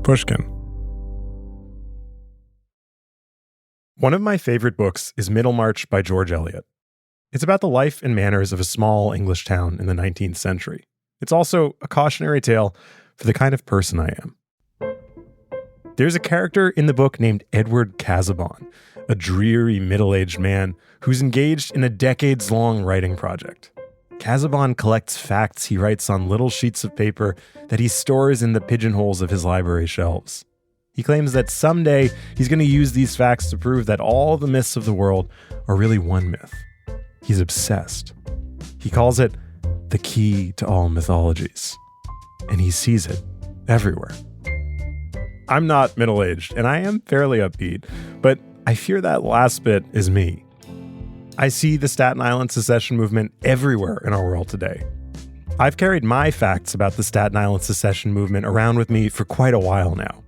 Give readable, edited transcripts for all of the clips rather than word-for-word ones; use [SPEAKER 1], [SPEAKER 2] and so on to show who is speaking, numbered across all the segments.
[SPEAKER 1] Pushkin. One of my favorite books is Middlemarch by George Eliot. It's about the life and manners of a small English town in the 19th century. It's also a cautionary tale for the kind of person I am. There's a character in the book named Edward Casaubon, a dreary middle-aged man who's engaged in a decades-long writing project. Casaubon collects facts he writes on little sheets of paper that he stores in the pigeonholes of his library shelves. He claims that someday he's going to use these facts to prove that all the myths of the world are really one myth. He's obsessed. He calls it the key to all mythologies. And he sees it everywhere. I'm not middle-aged, and I am fairly upbeat, but I fear that last bit is me. I see the Staten Island secession movement everywhere in our world today. I've carried my facts about the Staten Island secession movement around with me for quite a while now.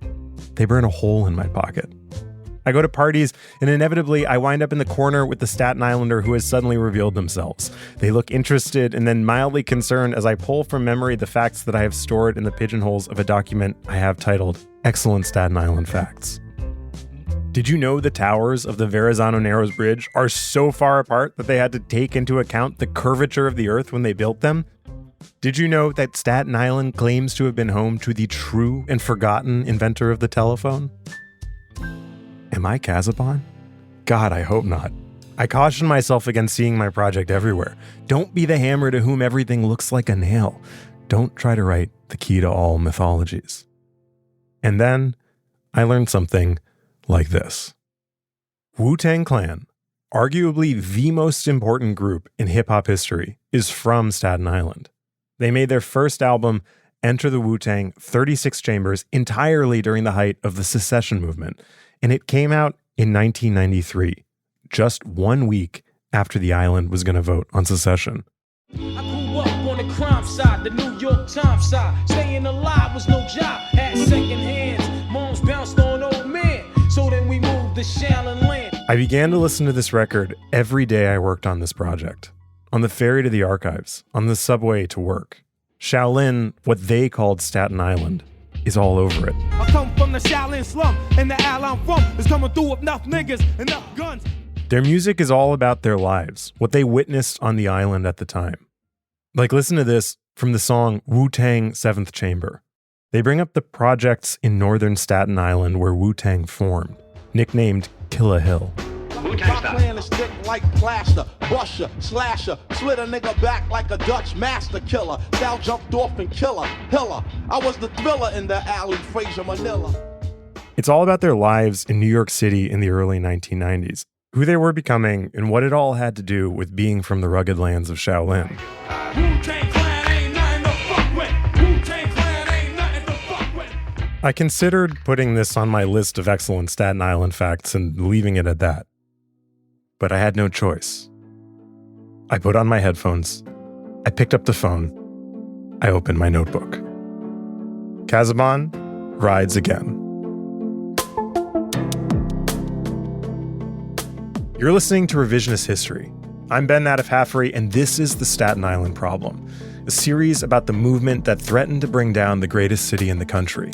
[SPEAKER 1] They burn a hole in my pocket. I go to parties, and inevitably I wind up in the corner with the Staten Islander who has suddenly revealed themselves. They look interested and then mildly concerned as I pull from memory the facts that I have stored in the pigeonholes of a document I have titled Excellent Staten Island Facts. Did you know the towers of the Verrazano Narrows Bridge are so far apart that they had to take into account the curvature of the earth when they built them? Did you know that Staten Island claims to have been home to the true and forgotten inventor of the telephone? Am I Casaubon? God, I hope not. I caution myself against seeing my project everywhere. Don't be the hammer to whom everything looks like a nail. Don't try to write the key to all mythologies. And then I learned something like this. Wu-Tang Clan, arguably the most important group in hip-hop history, is from Staten Island. They made their first album, Enter the Wu-Tang, 36 chambers, entirely during the height of the secession movement, and it came out in 1993, just 1 week after the island was going to vote on secession.
[SPEAKER 2] I grew up on the crime side, the New York Times side. Staying alive was no job, had second hands. Moms bounced on old men, so then we moved to Shaolin land.
[SPEAKER 1] I began to listen to this record every day I worked on this project. On the ferry to the archives, on the subway to work. Shaolin, what they called Staten Island, is all over it.
[SPEAKER 2] I come from the Shaolin slum, and the alley I'm from is coming through with enough niggas, enough guns.
[SPEAKER 1] Their music is all about their lives, what they witnessed on the island at the time. Like, listen to this from the song Wu-Tang 7th Chamber. They bring up the projects in northern Staten Island where Wu-Tang formed, nicknamed Killa Hill.
[SPEAKER 3] My plan is thick like plaster, busher, slasher, slit a nigga back like a Dutch master killer. Style jumped off and killer, I was the thriller in the alley, Fraser Manila.
[SPEAKER 1] It's all about their lives in New York City in the early 1990s, who they were becoming, and what it all had to do with being from the rugged lands of Shaolin.
[SPEAKER 2] Wu-Tang Clan ain't nothing to fuck with. Wu-Tang Clan ain't nothing to fuck with.
[SPEAKER 1] I considered putting this on my list of excellent Staten Island facts and leaving it at that. But I had no choice. I put on my headphones. I picked up the phone. I opened my notebook. Casaubon rides again. You're listening to Revisionist History. I'm Ben Natif-Haffery, and this is the Staten Island Problem, a series about the movement that threatened to bring down the greatest city in the country.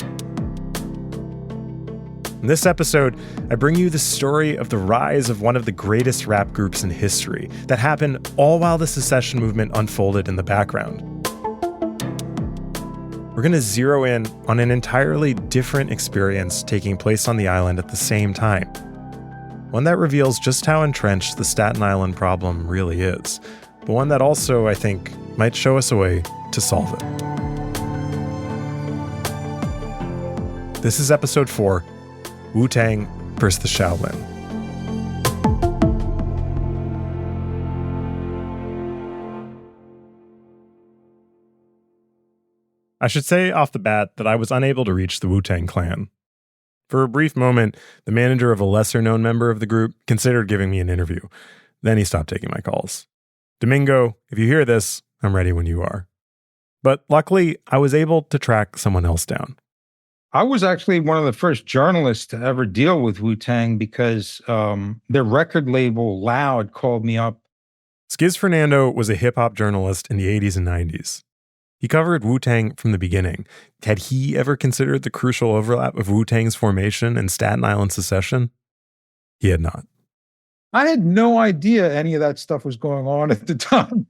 [SPEAKER 1] In this episode, I bring you the story of the rise of one of the greatest rap groups in history that happened all while the secession movement unfolded in the background. We're going to zero in on an entirely different experience taking place on the island at the same time. One that reveals just how entrenched the Staten Island problem really is, but one that also, I think, might show us a way to solve it. This is episode 4, Wu-Tang versus the Shaolin. I should say off the bat that I was unable to reach the Wu-Tang Clan. For a brief moment, the manager of a lesser-known member of the group considered giving me an interview. Then he stopped taking my calls. Domingo, if you hear this, I'm ready when you are. But luckily, I was able to track someone else down.
[SPEAKER 4] I was actually one of the first journalists to ever deal with Wu-Tang because their record label, Loud, called me up.
[SPEAKER 1] Skiz Fernando was a hip-hop journalist in the 80s and 90s. He covered Wu-Tang from the beginning. Had he ever considered the crucial overlap of Wu-Tang's formation and Staten Island secession? He had not.
[SPEAKER 4] I had no idea any of that stuff was going on at the time.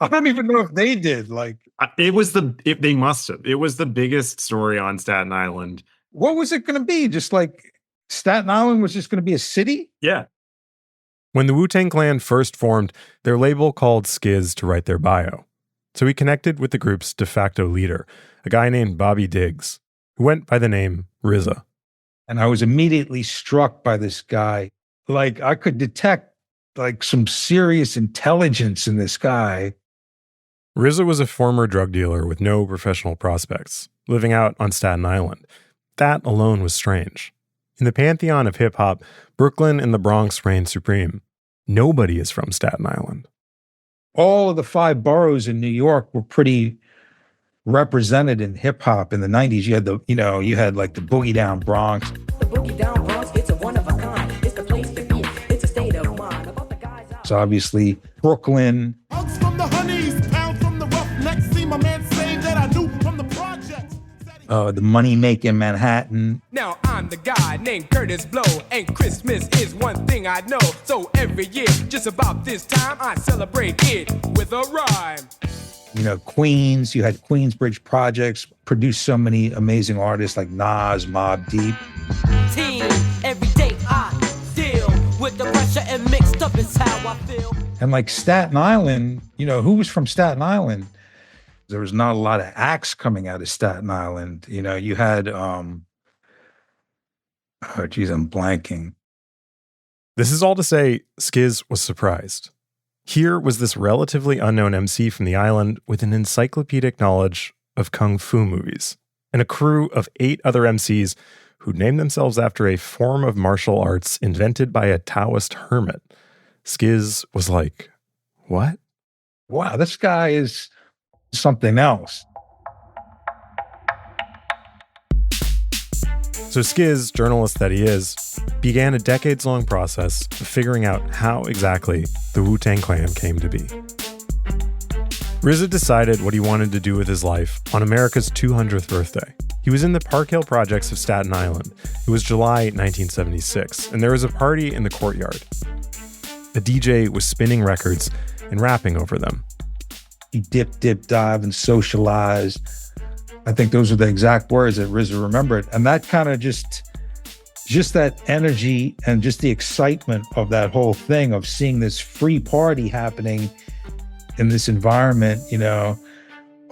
[SPEAKER 4] I don't even know if they did.
[SPEAKER 5] They must have. It was the biggest story on Staten Island.
[SPEAKER 4] What was it going to be? Just like Staten Island was just going to be a city?
[SPEAKER 5] Yeah.
[SPEAKER 1] When the Wu-Tang Clan first formed, their label called Skiz to write their bio. So he connected with the group's de facto leader, a guy named Bobby Diggs, who went by the name RZA.
[SPEAKER 4] And I was immediately struck by this guy. Like, I could detect some serious intelligence in this guy.
[SPEAKER 1] RZA was a former drug dealer with no professional prospects, living out on Staten Island. That alone was strange. In the pantheon of hip-hop, Brooklyn and the Bronx reign supreme. Nobody is from Staten Island.
[SPEAKER 4] All of the 5 boroughs in New York were pretty represented in hip-hop in the 90s. You had the Boogie Down Bronx.
[SPEAKER 6] The Boogie Down Bronx, it's a one of a kind. It's the place to be. It's a state of mind. About the guys out.
[SPEAKER 4] So obviously, Brooklyn.
[SPEAKER 3] Hugs from the honeys, pound from the roughnecks. See my man say that I knew from the projects.
[SPEAKER 4] The money making Manhattan.
[SPEAKER 7] Now I'm the guy named Curtis Blow, and Christmas is one thing I know. So every year, just about this time, I celebrate it with a rhyme.
[SPEAKER 4] Queens, you had Queensbridge Projects, produced so many amazing artists like Nas, Mobb Deep.
[SPEAKER 6] Team, every day I deal with the pressure and mixed up is how I feel.
[SPEAKER 4] And like Staten Island, who was from Staten Island? There was not a lot of acts coming out of Staten Island. You had, I'm blanking.
[SPEAKER 1] This is all to say, Skiz was surprised. Here was this relatively unknown MC from the island with an encyclopedic knowledge of kung fu movies, and a crew of 8 other MCs who named themselves after a form of martial arts invented by a Taoist hermit. Skiz was like, what?
[SPEAKER 4] Wow, this guy is something else.
[SPEAKER 1] So Skiz, journalist that he is, began a decades-long process of figuring out how exactly the Wu-Tang Clan came to be. RZA decided what he wanted to do with his life on America's 200th birthday. He was in the Park Hill projects of Staten Island. It was July 1976, and there was a party in the courtyard. A DJ was spinning records and rapping over them.
[SPEAKER 4] He dip, dive, and socialized. I think those are the exact words that RZA remembered. And that kind of just that energy and just the excitement of that whole thing of seeing this free party happening in this environment,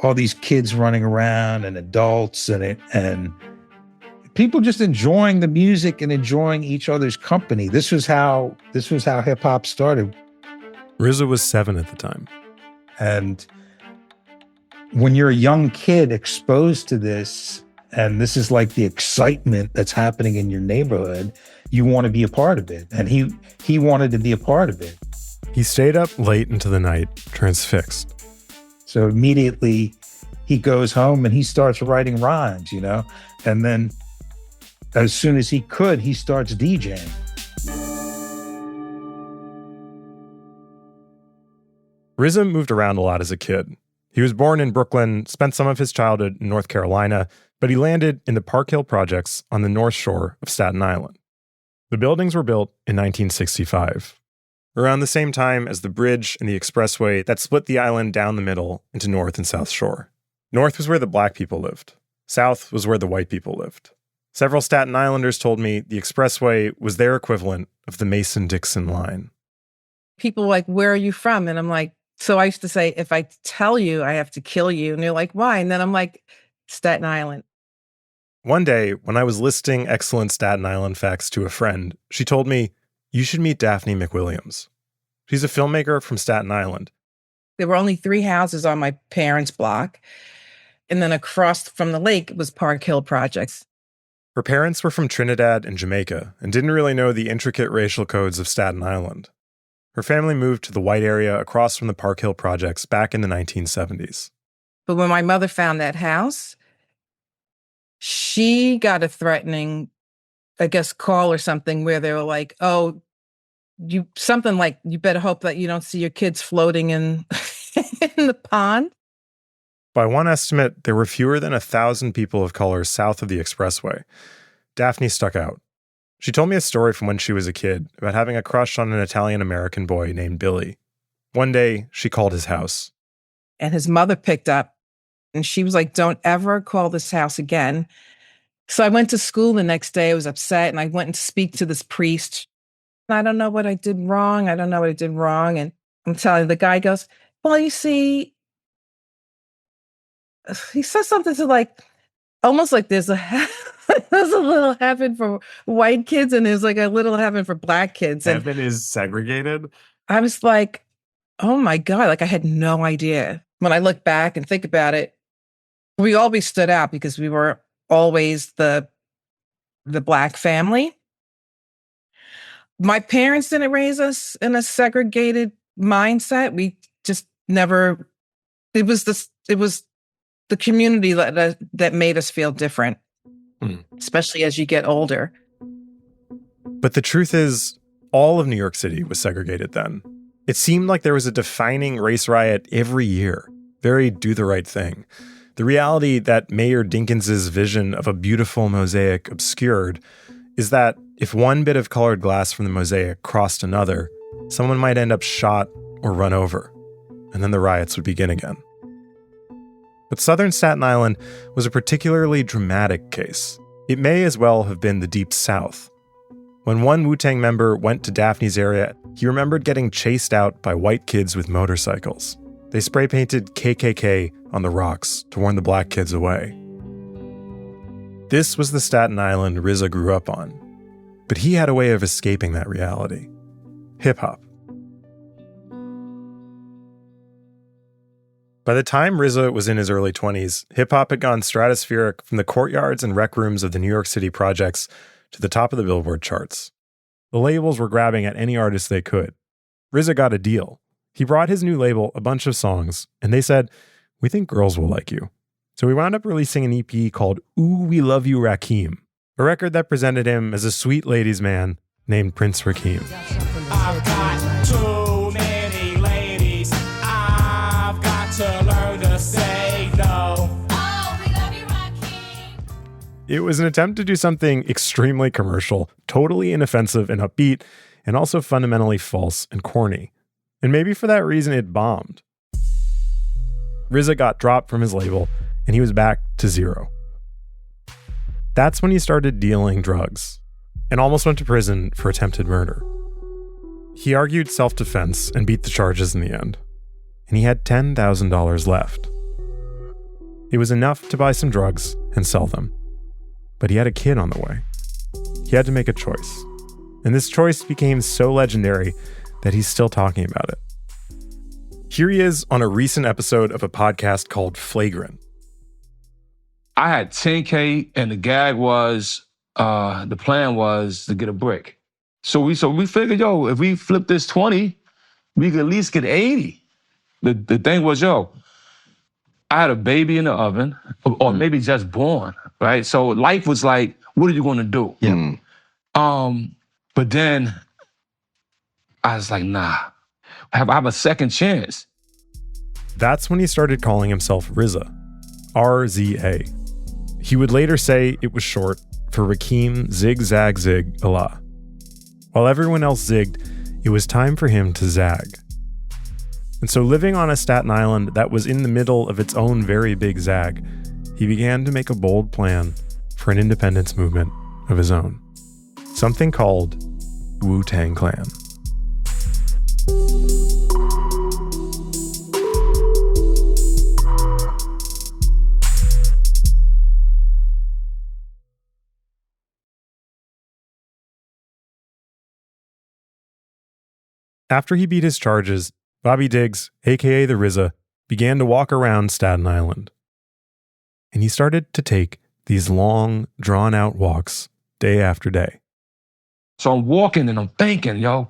[SPEAKER 4] all these kids running around and adults and people just enjoying the music and enjoying each other's company. This was how hip hop started.
[SPEAKER 1] RZA was 7 at the time.
[SPEAKER 4] And when you're a young kid exposed to this, and this is like the excitement that's happening in your neighborhood, you want to be a part of it. And he wanted to be a part of it.
[SPEAKER 1] He stayed up late into the night, transfixed.
[SPEAKER 4] So immediately he goes home and he starts writing rhymes, and then as soon as he could, he starts DJing.
[SPEAKER 1] RZA moved around a lot as a kid. He was born in Brooklyn, spent some of his childhood in North Carolina, but he landed in the Park Hill projects on the North Shore of Staten Island. The buildings were built in 1965, around the same time as the bridge and the expressway that split the island down the middle into North and South Shore. North was where the black people lived. South was where the white people lived. Several Staten Islanders told me the expressway was their equivalent of the Mason-Dixon line.
[SPEAKER 8] People were like, where are you from? And I'm like, so I used to say, if I tell you, I have to kill you. And they're like, why? And then I'm like, Staten Island.
[SPEAKER 1] One day, when I was listing excellent Staten Island facts to a friend, she told me, you should meet Daphne McWilliams. She's a filmmaker from Staten Island.
[SPEAKER 8] There were only 3 houses on my parents' block. And then across from the lake was Park Hill Projects.
[SPEAKER 1] Her parents were from Trinidad and Jamaica and didn't really know the intricate racial codes of Staten Island. Her family moved to the white area across from the Park Hill Projects back in the 1970s.
[SPEAKER 8] But when my mother found that house, she got a threatening, I guess, call or something where they were like, oh, you better hope that you don't see your kids floating in, in the pond.
[SPEAKER 1] By one estimate, there were fewer than 1,000 people of color south of the expressway. Daphne stuck out. She told me a story from when she was a kid about having a crush on an Italian-American boy named Billy. One day, she called his house.
[SPEAKER 8] And his mother picked up, and she was like, don't ever call this house again. So I went to school the next day. I was upset, and I went and speak to this priest. I don't know what I did wrong. And I'm telling you, the guy goes, well, you see, he says something to like, almost like there's a little heaven for white kids and there's like a little heaven for black kids. And
[SPEAKER 5] Heaven is segregated?
[SPEAKER 8] I was like, oh my God, like I had no idea. When I look back and think about it, we always stood out because we were always the black family. My parents didn't raise us in a segregated mindset. We just never, it was the community that made us feel different, especially as you get older.
[SPEAKER 1] But the truth is, all of New York City was segregated then. It seemed like there was a defining race riot every year. Very do the right thing. The reality that Mayor Dinkins's vision of a beautiful mosaic obscured is that if one bit of colored glass from the mosaic crossed another, someone might end up shot or run over, and then the riots would begin again. But Southern Staten Island was a particularly dramatic case. It may as well have been the Deep South. When one Wu-Tang member went to Daphne's area, he remembered getting chased out by white kids with motorcycles. They spray-painted KKK on the rocks to warn the black kids away. This was the Staten Island RZA grew up on. But he had a way of escaping that reality. Hip-hop. By the time RZA was in his early 20s, hip-hop had gone stratospheric from the courtyards and rec rooms of the New York City projects to the top of the Billboard charts. The labels were grabbing at any artist they could. RZA got a deal. He brought his new label a bunch of songs, and they said, "We think girls will like you." So he wound up releasing an EP called Ooh We Love You Rakim, a record that presented him as a sweet ladies' man named Prince Rakim.
[SPEAKER 7] I've got too many ladies. I've got to learn to say no. Oh, we love you, Rakim.
[SPEAKER 1] It was an attempt to do something extremely commercial, totally inoffensive and upbeat, and also fundamentally false and corny. And maybe for that reason it bombed. RZA got dropped from his label, and he was back to zero. That's when he started dealing drugs, and almost went to prison for attempted murder. He argued self-defense and beat the charges in the end, and he had $10,000 left. It was enough to buy some drugs and sell them, but he had a kid on the way. He had to make a choice, and this choice became so legendary that he's still talking about it. Here he is on a recent episode of a podcast called Flagrant.
[SPEAKER 9] I had $10K, and the gag was, the plan was to get a brick. So we figured, yo, if we flip this 20, we could at least get 80. The thing was, yo, I had a baby in the oven, or maybe just born, right? So life was like, what are you gonna do?
[SPEAKER 10] Yeah.
[SPEAKER 9] But then I was like, nah, I have a second chance.
[SPEAKER 1] That's when he started calling himself RZA, R-Z-A. He would later say it was short for Rakim Zig Zag Zig Allah. While everyone else zigged, it was time for him to zag. And so living on a Staten Island that was in the middle of its own very big zag, he began to make a bold plan for an independence movement of his own. Something called Wu-Tang Clan. After he beat his charges, Bobby Diggs, aka the RZA, began to walk around Staten Island. And he started to take these long, drawn-out walks day after day.
[SPEAKER 9] So I'm walking and I'm thinking, yo,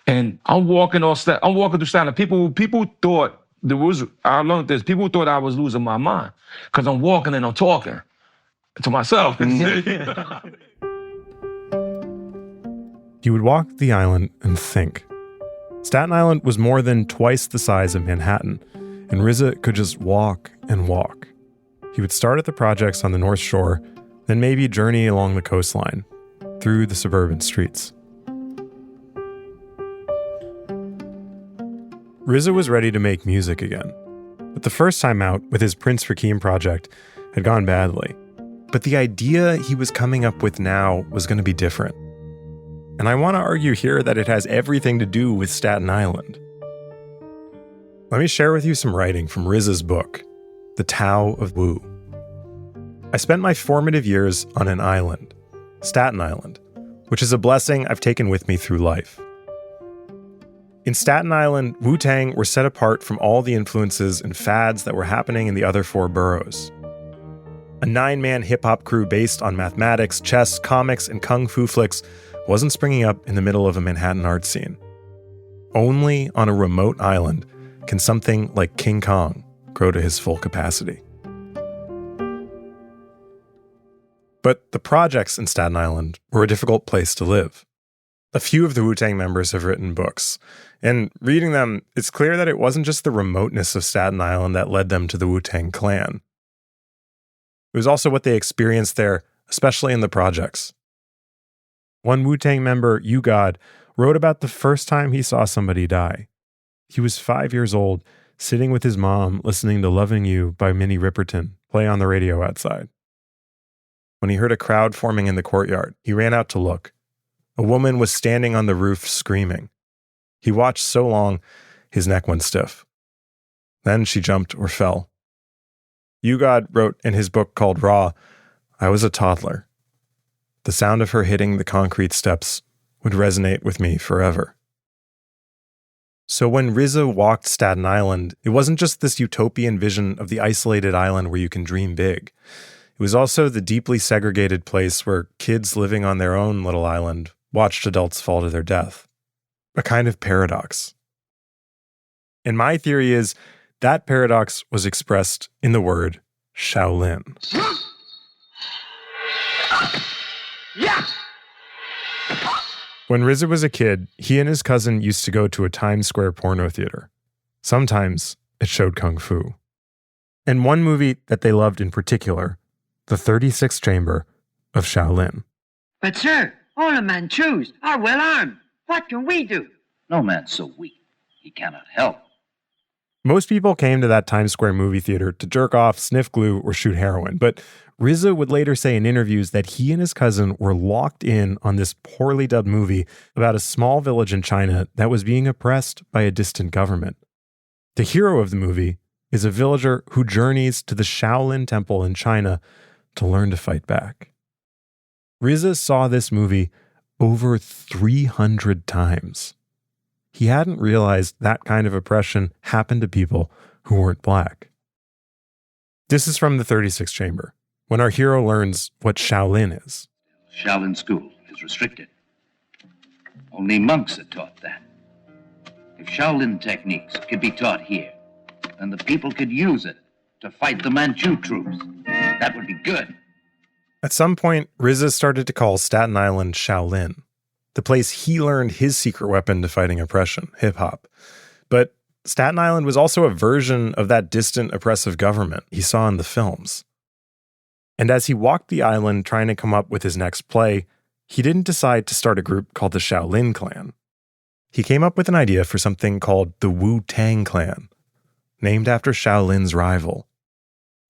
[SPEAKER 9] and I'm walking through Staten Island. People thought I learned this. People thought I was losing my mind because I'm walking and I'm talking to myself.
[SPEAKER 1] He would walk the island and think. Staten Island was more than twice the size of Manhattan, and and RZA could just walk and walk. He would start at the projects on the North Shore, then maybe journey along the coastline, through the suburban streets. RZA was ready to make music again, but the first time out with his Prince Rakeem project had gone badly. But the idea he was coming up with now was going to be different. And I want to argue here that it has everything to do with Staten Island. Let me share with you some writing from RZA's book, The Tao of Wu. I spent my formative years on an island, Staten Island, which is a blessing I've taken with me through life. In Staten Island, Wu-Tang were set apart from all the influences and fads that were happening in the other 4 boroughs. A 9-man hip-hop crew based on mathematics, chess, comics, and kung fu flicks wasn't springing up in the middle of a Manhattan art scene. Only on a remote island can something like King Kong grow to his full capacity. But the projects in Staten Island were a difficult place to live. A few of the Wu-Tang members have written books, and reading them, it's clear that it wasn't just the remoteness of Staten Island that led them to the Wu-Tang Clan. It was also what they experienced there, especially in the projects. One Wu-Tang member, U-God, wrote about the first time he saw somebody die. He was 5 years old, sitting with his mom, listening to Loving You by Minnie Riperton play on the radio outside. When he heard a crowd forming in the courtyard, he ran out to look. A woman was standing on the roof screaming. He watched so long, his neck went stiff. Then she jumped or fell. U-God wrote in his book called Raw, "I was a toddler. The sound of her hitting the concrete steps would resonate with me forever." So when RZA walked Staten Island, it wasn't just this utopian vision of the isolated island where you can dream big. It was also the deeply segregated place where kids living on their own little island watched adults fall to their death. A kind of paradox. And my theory is that paradox was expressed in the word Shaolin. When RZA was a kid, he and his cousin used to go to a Times Square porno theater. Sometimes it showed kung fu. And one movie that they loved in particular, The 36th Chamber of Shaolin.
[SPEAKER 10] But sir, all the Manchus are well armed. What can we do?
[SPEAKER 11] No man so weak, he cannot help.
[SPEAKER 1] Most people came to that Times Square movie theater to jerk off, sniff glue, or shoot heroin, but RZA would later say in interviews that he and his cousin were locked in on this poorly dubbed movie about a small village in China that was being oppressed by a distant government. The hero of the movie is a villager who journeys to the Shaolin Temple in China to learn to fight back. RZA saw this movie over 300 times. He hadn't realized that kind of oppression happened to people who weren't black. This is from the 36th Chamber, when our hero learns what Shaolin is.
[SPEAKER 11] Shaolin school is restricted. Only monks are taught that. If Shaolin techniques could be taught here, then the people could use it to fight the Manchu troops. That would be good.
[SPEAKER 1] At some point, RZA started to call Staten Island Shaolin, the place he learned his secret weapon to fighting oppression, hip-hop. But Staten Island was also a version of that distant oppressive government he saw in the films. And as he walked the island trying to come up with his next play, he didn't decide to start a group called the Shaolin Clan. He came up with an idea for something called the Wu-Tang Clan, named after Shaolin's rival.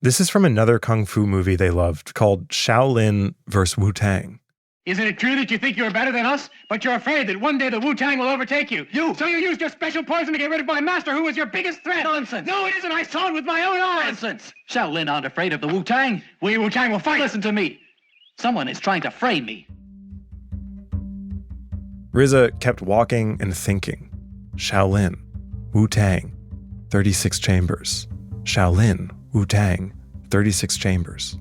[SPEAKER 1] This is from another kung fu movie they loved called Shaolin vs. Wu-Tang.
[SPEAKER 12] Isn't it true that you think you're better than us, but you're afraid that one day the Wu-Tang will overtake you? So you used your special poison to get rid of my master, who was your biggest threat.
[SPEAKER 11] Nonsense.
[SPEAKER 12] No, it isn't. I saw it with my own eyes.
[SPEAKER 11] Nonsense. Shaolin aren't afraid of the Wu-Tang.
[SPEAKER 12] We Wu-Tang will fight.
[SPEAKER 11] Listen to me. Someone is trying to frame me.
[SPEAKER 1] RZA kept walking and thinking. Shaolin, Wu-Tang, 36 chambers. Shaolin, Wu-Tang, 36 chambers.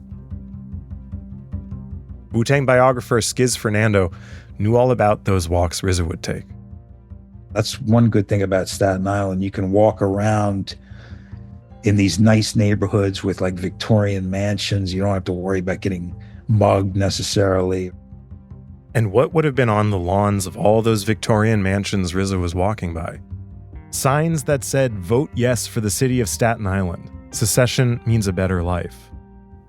[SPEAKER 1] Wu-Tang biographer Skiz Fernando knew all about those walks RZA would take.
[SPEAKER 4] That's one good thing about Staten Island. You can walk around in these nice neighborhoods with like Victorian mansions. You don't have to worry about getting mugged necessarily.
[SPEAKER 1] And what would have been on the lawns of all those Victorian mansions RZA was walking by? Signs that said, "Vote yes for the city of Staten Island. Secession means a better life."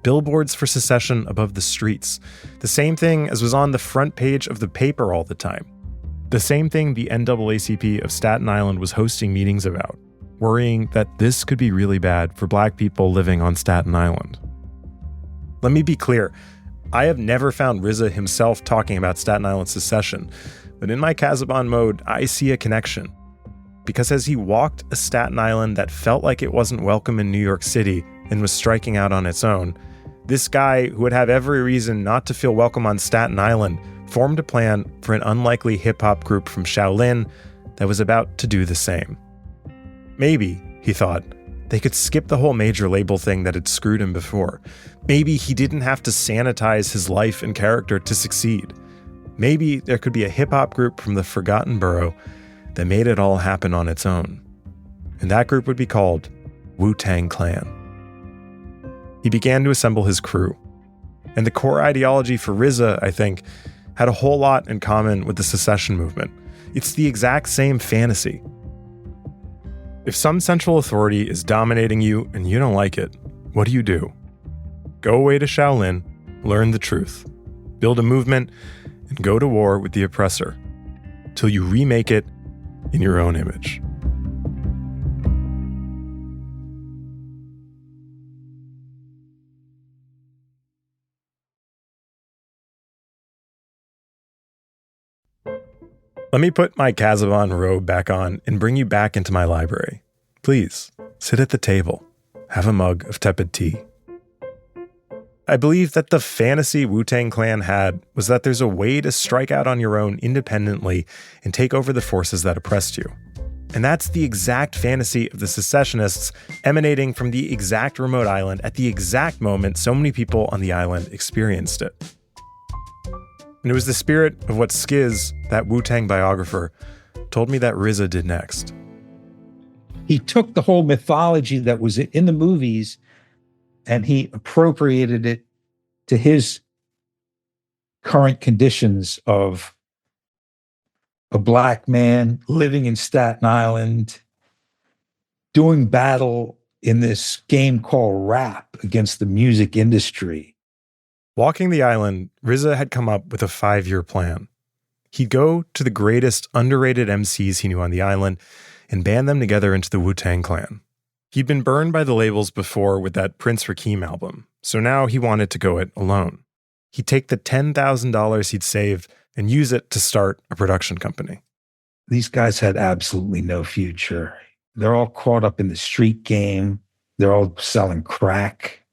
[SPEAKER 1] Billboards for secession above the streets. The same thing as was on the front page of the paper all the time. The same thing the NAACP of Staten Island was hosting meetings about, worrying that this could be really bad for Black people living on Staten Island. Let me be clear. I have never found RZA himself talking about Staten Island secession, but in my Casaubon mode, I see a connection. Because as he walked a Staten Island that felt like it wasn't welcome in New York City and was striking out on its own, this guy, who would have every reason not to feel welcome on Staten Island, formed a plan for an unlikely hip-hop group from Shaolin that was about to do the same. Maybe, he thought, they could skip the whole major label thing that had screwed him before. Maybe he didn't have to sanitize his life and character to succeed. Maybe there could be a hip-hop group from the Forgotten Borough that made it all happen on its own. And that group would be called Wu-Tang Clan. He began to assemble his crew. And the core ideology for RZA, I think, had a whole lot in common with the secession movement. It's the exact same fantasy. If some central authority is dominating you and you don't like it, what do? Go away to Shaolin, learn the truth, build a movement, and go to war with the oppressor till you remake it in your own image. Let me put my Casaubon robe back on and bring you back into my library. Please, sit at the table. Have a mug of tepid tea. I believe that the fantasy Wu-Tang Clan had was that there's a way to strike out on your own independently and take over the forces that oppressed you. And that's the exact fantasy of the secessionists, emanating from the exact remote island at the exact moment so many people on the island experienced it. And it was the spirit of what Skiz, that Wu-Tang biographer, told me that RZA did next.
[SPEAKER 4] He took the whole mythology that was in the movies and he appropriated it to his current conditions of a Black man living in Staten Island, doing battle in this game called rap against the music industry.
[SPEAKER 1] Walking the island, RZA had come up with a 5-year plan. He'd go to the greatest underrated MCs he knew on the island and band them together into the Wu-Tang Clan. He'd been burned by the labels before with that Prince Rakeem album, so now he wanted to go it alone. He'd take the $10,000 he'd saved and use it to start a production company.
[SPEAKER 4] These guys had absolutely no future. They're all caught up in the street game. They're all selling crack,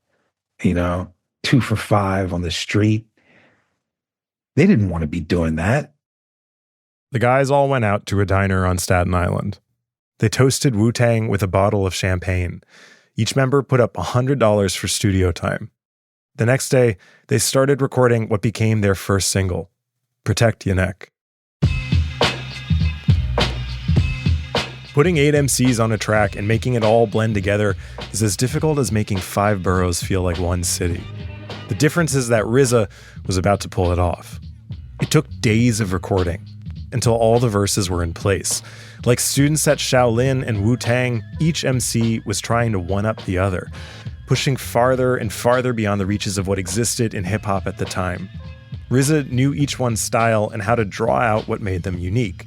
[SPEAKER 4] 2 for $5 on the street. They didn't want to be doing that.
[SPEAKER 1] The guys all went out to a diner on Staten Island. They toasted Wu-Tang with a bottle of champagne. Each member put up $100 for studio time. The next day, they started recording what became their first single, Protect Ya Neck. Putting 8 MCs on a track and making it all blend together is as difficult as making 5 boroughs feel like one city. The difference is that RZA was about to pull it off. It took days of recording until all the verses were in place. Like students at Shaolin and Wu-Tang, each MC was trying to one-up the other, pushing farther and farther beyond the reaches of what existed in hip-hop at the time. RZA knew each one's style and how to draw out what made them unique.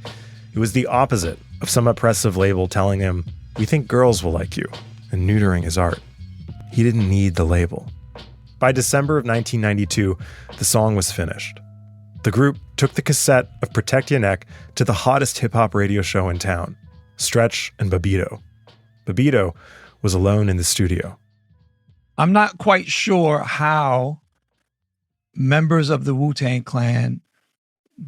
[SPEAKER 1] It was the opposite of some oppressive label telling him, "We think girls will like you," and neutering his art. He didn't need the label. By December of 1992, the song was finished. The group took the cassette of Protect Ya Neck to the hottest hip-hop radio show in town, Stretch and Babito. Babito was alone in the studio.
[SPEAKER 13] I'm not quite sure how members of the Wu-Tang Clan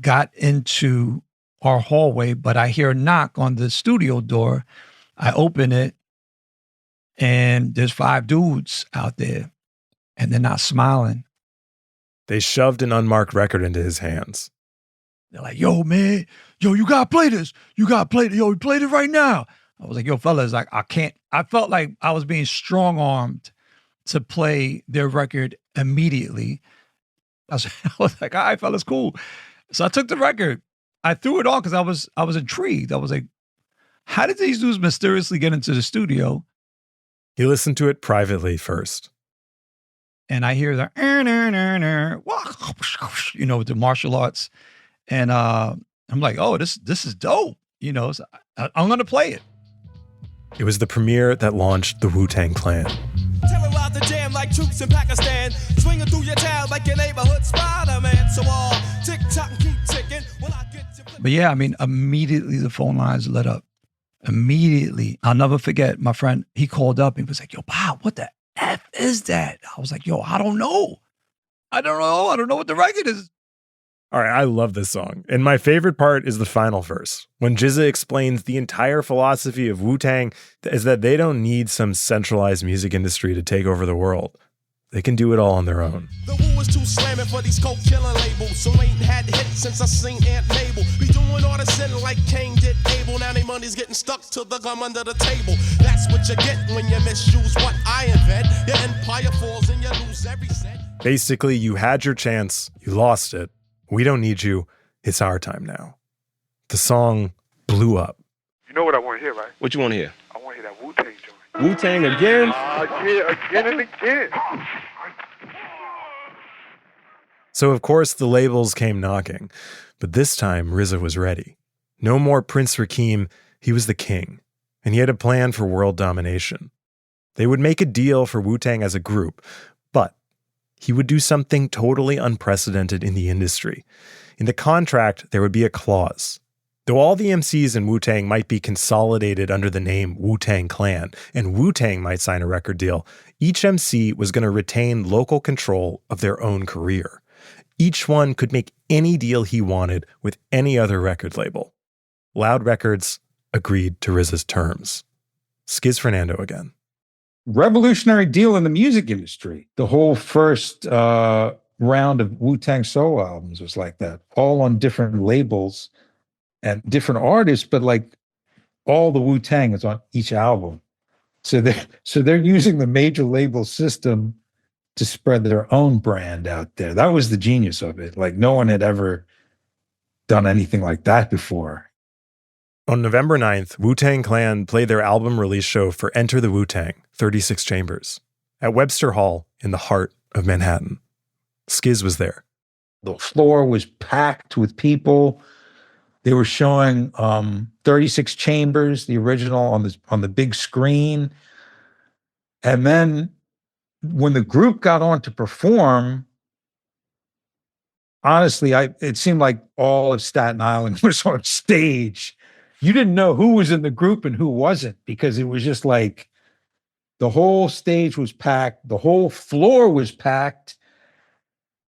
[SPEAKER 13] got into our hallway, but I hear a knock on the studio door. I open it, and there's 5 dudes out there, and they're not smiling.
[SPEAKER 1] They shoved an unmarked record into his hands.
[SPEAKER 13] They're like, "Yo, man, you gotta play this. You gotta play it. Yo, we played it right now." I was like, "Yo, fellas, like, I can't." I felt like I was being strong-armed to play their record immediately. I was like, "All right, fellas, cool." So I took the record. I threw it on because I was intrigued. I was like, how did these dudes mysteriously get into the studio?
[SPEAKER 1] He listened to it privately first.
[SPEAKER 13] And I hear the, with the martial arts. And I'm like, oh, this is dope. So I'm going to play it.
[SPEAKER 1] It was the premiere that launched the Wu-Tang Clan.
[SPEAKER 14] Terrorize the jam like troops in Pakistan. Swinging through your town like your neighborhood Spider-Man. So all tick-tock and keep ticking.
[SPEAKER 13] But yeah, immediately the phone lines lit up. Immediately. I'll never forget, my friend, he called up and was like, yo, Bob, what the F is that? I was like, yo, I don't know. I don't know what the record is.
[SPEAKER 1] All right, I love this song. And my favorite part is the final verse. When GZA explains the entire philosophy of Wu-Tang is that they don't need some centralized music industry to take over the world. They can do it all on their own.
[SPEAKER 14] The Wu is too slamming for these coke killing labels. So ain't had hits since I seen Aunt Mabel. Be doing all the sin like Cain did Abel. Now they money's getting stuck to the gum under the table. That's what you get when you misuse what I invent. Your empire falls and you lose every cent.
[SPEAKER 1] Basically, you had your chance, you lost it. We don't need you. It's our time now. The song blew up.
[SPEAKER 15] You know what I want to hear, right?
[SPEAKER 16] What you want to hear?
[SPEAKER 15] I want to hear that Wu-Tang joint.
[SPEAKER 16] Wu-Tang again?
[SPEAKER 15] Yeah, again and again.
[SPEAKER 1] So, of course, the labels came knocking. But this time, RZA was ready. No more Prince Rakeem. He was the king. And he had a plan for world domination. They would make a deal for Wu-Tang as a group. But he would do something totally unprecedented in the industry. In the contract, there would be a clause. Though all the MCs in Wu-Tang might be consolidated under the name Wu-Tang Clan, and Wu-Tang might sign a record deal, each MC was going to retain local control of their own career. Each one could make any deal he wanted with any other record label. Loud Records agreed to RZA's terms. Skiz Fernando again.
[SPEAKER 4] Revolutionary deal in the music industry. The whole first round of Wu-Tang solo albums was like that, all on different labels and different artists, but like all the Wu-Tang is on each album. So they're using the major label system to spread their own brand out there. That was the genius of it. Like no one had ever done anything like that before.
[SPEAKER 1] On November 9th, Wu-Tang Clan played their album release show for Enter the Wu-Tang, 36 Chambers, at Webster Hall in the heart of Manhattan. Skiz was there.
[SPEAKER 4] The floor was packed with people. They were showing 36 Chambers, the original, on the big screen. And then when the group got on to perform, honestly, it seemed like all of Staten Island was on stage. You didn't know who was in the group and who wasn't, because it was just like the whole stage was packed. The whole floor was packed.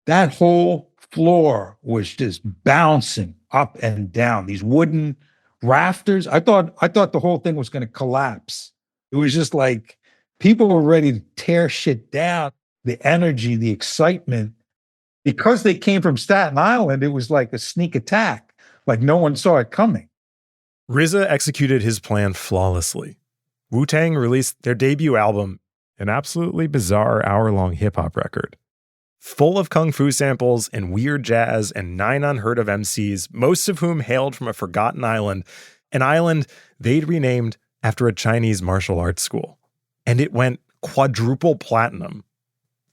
[SPEAKER 4] That whole floor was just bouncing up and down. These wooden rafters. I thought the whole thing was going to collapse. It was just like people were ready to tear shit down. The energy, the excitement, because they came from Staten Island, it was like a sneak attack. Like no one saw it coming.
[SPEAKER 1] RZA executed his plan flawlessly. Wu-Tang released their debut album, an absolutely bizarre hour-long hip-hop record. Full of kung fu samples and weird jazz and 9 unheard of MCs, most of whom hailed from a forgotten island, an island they'd renamed after a Chinese martial arts school. And it went quadruple platinum.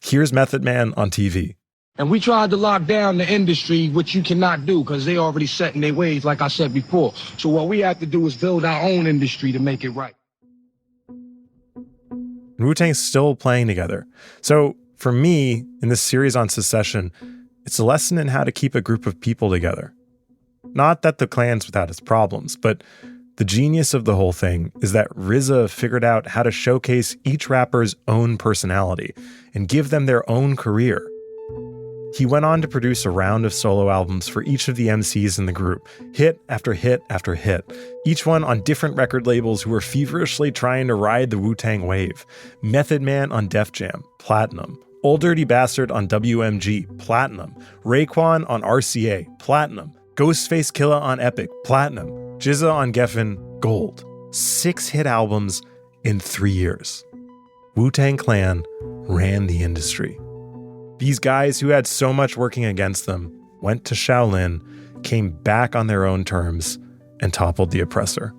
[SPEAKER 1] Here's Method Man on TV.
[SPEAKER 17] And we tried to lock down the industry, which you cannot do because they already set in their ways, like I said before. So what we have to do is build our own industry to make it right.
[SPEAKER 1] Wu-Tang's still playing together. So for me, in this series on secession, it's a lesson in how to keep a group of people together. Not that the clan's without its problems, but the genius of the whole thing is that RZA figured out how to showcase each rapper's own personality and give them their own career. He went on to produce a round of solo albums for each of the MCs in the group, hit after hit after hit, each one on different record labels who were feverishly trying to ride the Wu-Tang wave. Method Man on Def Jam, platinum. Ol' Dirty Bastard on WMG, platinum. Raekwon on RCA, platinum. Ghostface Killah on Epic, platinum. GZA on Geffen, gold. 6 hit albums in 3 years. Wu-Tang Clan ran the industry. These guys who had so much working against them went to Shaolin, came back on their own terms, and toppled the oppressor.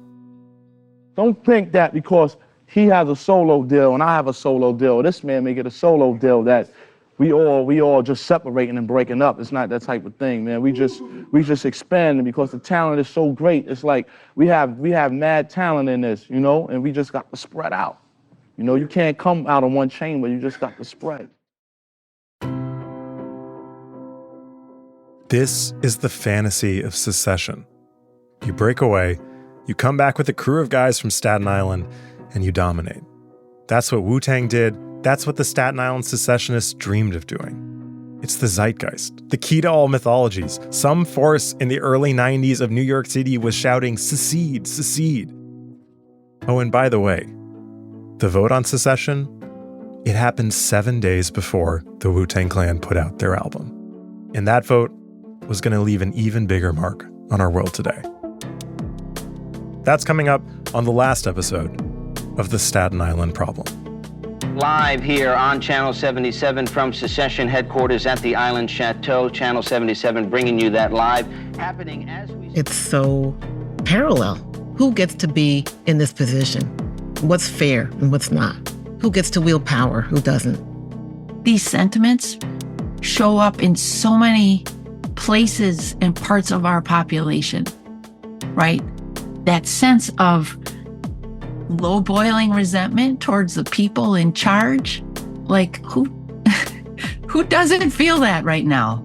[SPEAKER 3] Don't think that because he has a solo deal and I have a solo deal, this man may get a solo deal, that we all just separating and breaking up. It's not that type of thing, man. We just expanding because the talent is so great. It's like we have mad talent in this, you know, and we just got to spread out. You know, you can't come out of one chamber, you just got to spread.
[SPEAKER 1] This is the fantasy of secession. You break away, you come back with a crew of guys from Staten Island, and you dominate. That's what Wu-Tang did. That's what the Staten Island secessionists dreamed of doing. It's the zeitgeist, the key to all mythologies. Some force in the early 90s of New York City was shouting, secede, secede. Oh, and by the way, the vote on secession, it happened 7 days before the Wu-Tang Clan put out their album. And that vote was going to leave an even bigger mark on our world today. That's coming up on the last episode of the Staten Island Problem.
[SPEAKER 16] Live here on Channel 77 from Secession headquarters at the Island Chateau. Channel 77 bringing you that live, happening as we...
[SPEAKER 18] It's so parallel. Who gets to be in this position? What's fair and what's not? Who gets to wield power? Who doesn't?
[SPEAKER 19] These sentiments show up in so many places and parts of our population, right? That sense of low boiling resentment towards the people in charge. Like who doesn't feel that right now?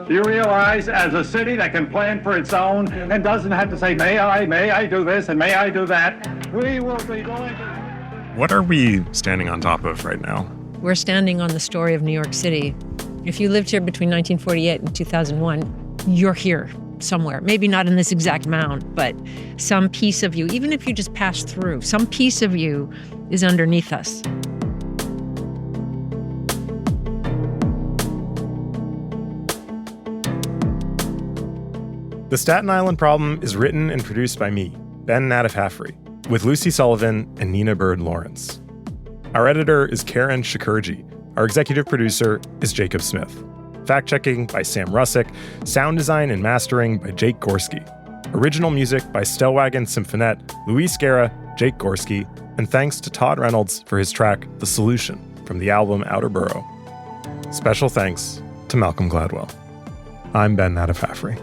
[SPEAKER 12] You realize as a city that can plan for its own and doesn't have to say, may I do this and may I do that, we will be going to...
[SPEAKER 5] What are we standing on top of right now?
[SPEAKER 20] We're standing on the story of New York City. If you lived here between 1948 and 2001, you're here somewhere. Maybe not in this exact mound, but some piece of you, even if you just passed through, some piece of you is underneath us.
[SPEAKER 1] The Staten Island Problem is written and produced by me, Ben Nadif-Hafrey, with Lucy Sullivan and Nina Bird Lawrence. Our editor is Karen Shakurji. Our executive producer is Jacob Smith. Fact-checking by Sam Russick. Sound design and mastering by Jake Gorski. Original music by Stellwagen Symphonette, Luis Guerra, Jake Gorski, and thanks to Todd Reynolds for his track The Solution from the album Outer Borough. Special thanks to Malcolm Gladwell. I'm Ben Nadif-Hafrey.